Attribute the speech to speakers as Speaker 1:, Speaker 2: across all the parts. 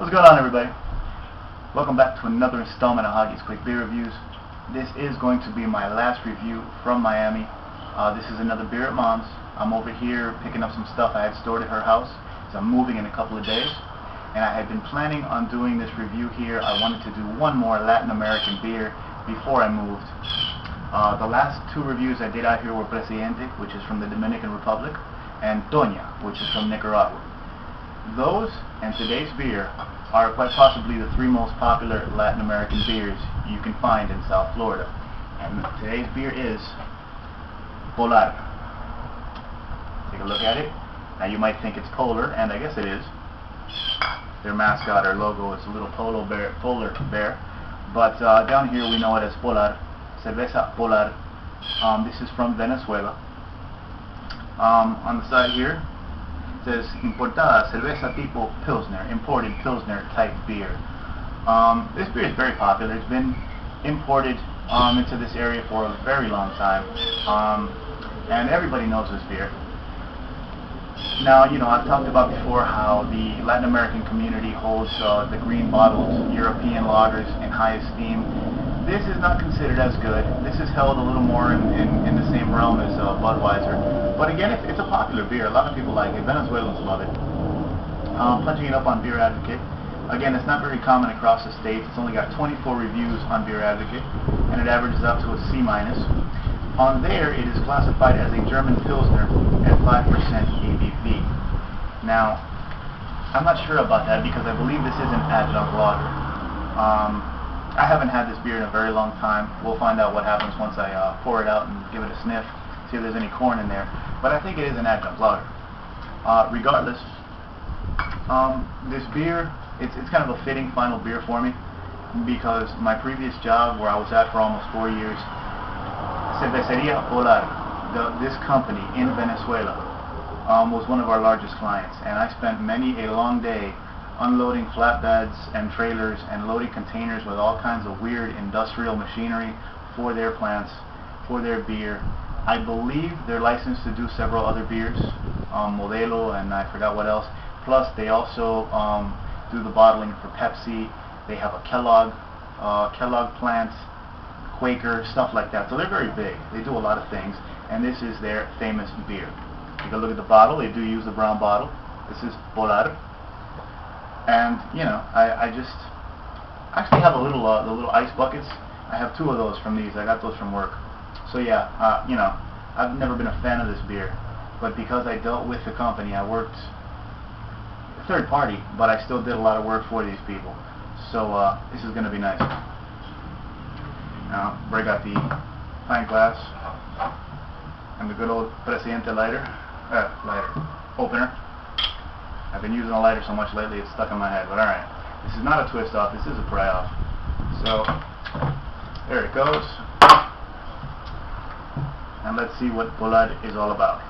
Speaker 1: What's going on, everybody? Welcome back to another installment of Hoggie's Quick Beer Reviews. This is going to be my last review from Miami. This is another beer at Mom's. I'm over here picking up some stuff I had stored at her house, so I'm moving in a couple of days. And I had been planning on doing this review here. I wanted to do one more Latin American beer before I moved. The last two reviews I did out here were Presidente, which is from the Dominican Republic, and Doña, which is from Nicaragua. Those and today's beer are quite possibly the three most popular Latin American beers you can find in South Florida. And today's beer is Polar. Take a look at it. Now you might think it's polar, and I guess it is. Their mascot or logo is a little polar bear. But down here we know it as Polar, Cerveza Polar. This is from Venezuela. On the side here it says Importada Cerveza Tipo Pilsner, imported Pilsner type beer. This beer is very popular. It's been imported into this area for a very long time, and everybody knows this beer. Now, you know, I've talked about before how the Latin American community holds the green bottled European lagers in high esteem. This is not considered as good. This is held a little more in the same realm as Budweiser. But again, it's a popular beer. A lot of people like it. Venezuelans love it. Punching it up on Beer Advocate. Again, it's not very common across the states. It's only got 24 reviews on Beer Advocate, and it averages up to a C-. On there, it is classified as a German Pilsner at 5% ABV. Now, I'm not sure about that because I believe this is an adjunct lager. I haven't had this beer in a very long time. We'll find out what happens once I pour it out and give it a sniff, see if there's any corn in there. But I think it is an adjunct lager. Regardless, this beer, it's kind of a fitting final beer for me because my previous job where I was at for almost 4 years, Cervecería Polar, this company in Venezuela, was one of our largest clients, and I spent many a long day unloading flatbeds and trailers and loading containers with all kinds of weird industrial machinery for their plants, for their beer. I believe they're licensed to do several other beers, Modelo and I forgot what else. Plus they also do the bottling for Pepsi. They have a Kellogg plant, Quaker, stuff like that. So they're very big. They do a lot of things, and this is their famous beer. Take a look at the bottle. They do use the brown bottle. This is Polar. And you know, I just actually have the little ice buckets. I have 2 of those from these. I got those from work. So yeah, you know, I've never been a fan of this beer, but because I dealt with the company, I worked third party, but I still did a lot of work for these people. So this is going to be nice. Now, break out the pint glass and the good old Presidente lighter opener. I've been using a lighter so much lately it's stuck in my head, but alright. This is not a twist off, this is a pry off. So, there it goes. And let's see what Polar is all about.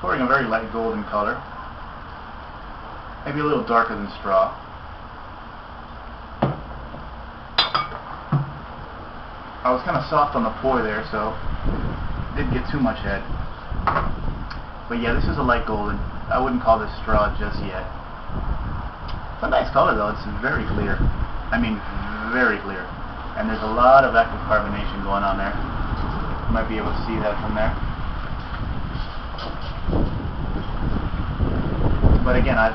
Speaker 1: Pouring a very light golden color. Maybe a little darker than straw. I was kind of soft on the pour there, so didn't get too much head. But yeah, this is a light golden. I wouldn't call this straw just yet. It's a nice color though. It's very clear. I mean, very clear. And there's a lot of active carbonation going on there. You might be able to see that from there. But again, I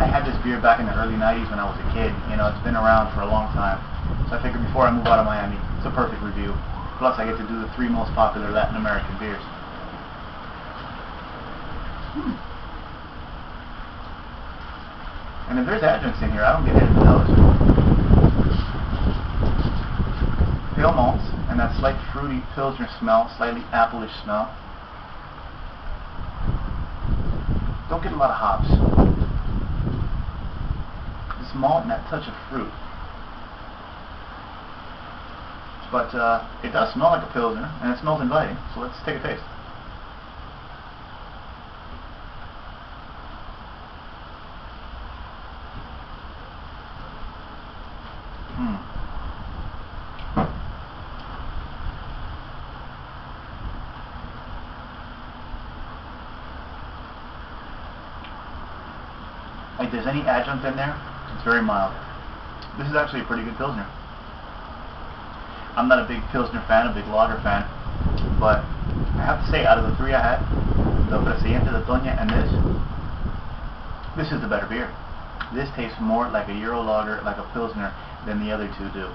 Speaker 1: had this beer back in the early 90s when I was a kid. You know, it's been around for a long time. So I figured before I move out of Miami, it's a perfect review. Plus I get to do the 3 most popular Latin American beers. And if there's adjuncts in here, I don't get any of those. Pale malts, and that slight fruity Pilsner smell, slightly apple-ish smell. Don't get a lot of hops. This malt and that touch of fruit. But it does smell like a Pilsner, and it smells inviting, so let's take a taste. If there's any adjunct in there, it's very mild. This is actually a pretty good Pilsner. I'm not a big Pilsner fan, a big lager fan, but I have to say, out of the three I had, the Presidente de Toña and this is the better beer. This tastes more like a Euro lager, like a Pilsner, than the other two do.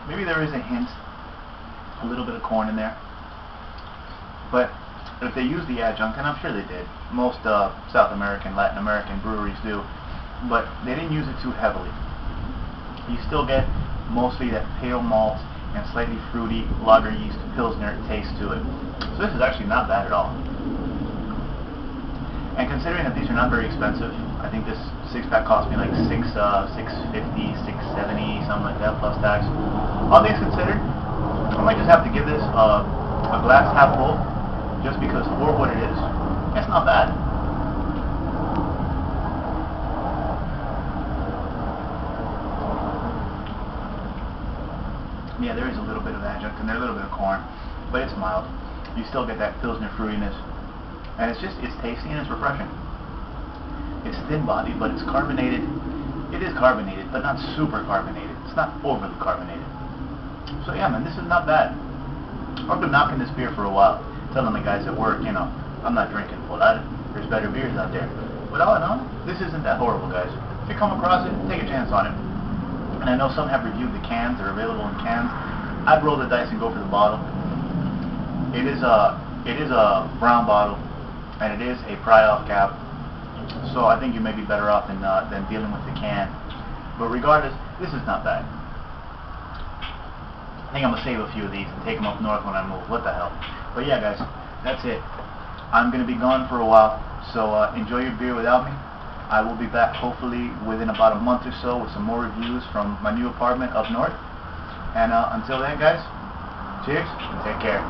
Speaker 1: Maybe there is a hint, a little bit of corn in there, but if they use the adjunct, and I'm sure they did, most South American, Latin American breweries do, but they didn't use it too heavily. You still get mostly that pale malt and slightly fruity lager yeast Pilsner taste to it. So this is actually not bad at all. And considering that these are not very expensive, I think this 6-pack cost me like $650, $670, something like that, plus tax. All things considered, I might just have to give this a glass half full, just because for what it is, it's not bad. Yeah, there is a little bit of adjunct and there, a little bit of corn, but it's mild. You still get that Pilsner fruitiness, and it's tasty and it's refreshing. It's thin-bodied, but it's carbonated. It is carbonated, but not super carbonated. It's not overly carbonated. So yeah, man, this is not bad. I've been knocking this beer for a while, telling the guys at work, you know, I'm not drinking Polada. There's better beers out there. But all in all, this isn't that horrible, guys. If you come across it, take a chance on it. And I know some have reviewed the cans. They're available in cans. I'd roll the dice and go for the bottle. It is a brown bottle, and it is a pry-off cap. So I think you may be better off than dealing with the can. But regardless, this is not bad. I think I'm going to save a few of these and take them up north when I move. What the hell. But yeah, guys, that's it. I'm going to be gone for a while, so enjoy your beer without me. I will be back hopefully within about a month or so with some more reviews from my new apartment up north. And until then, guys, cheers and take care.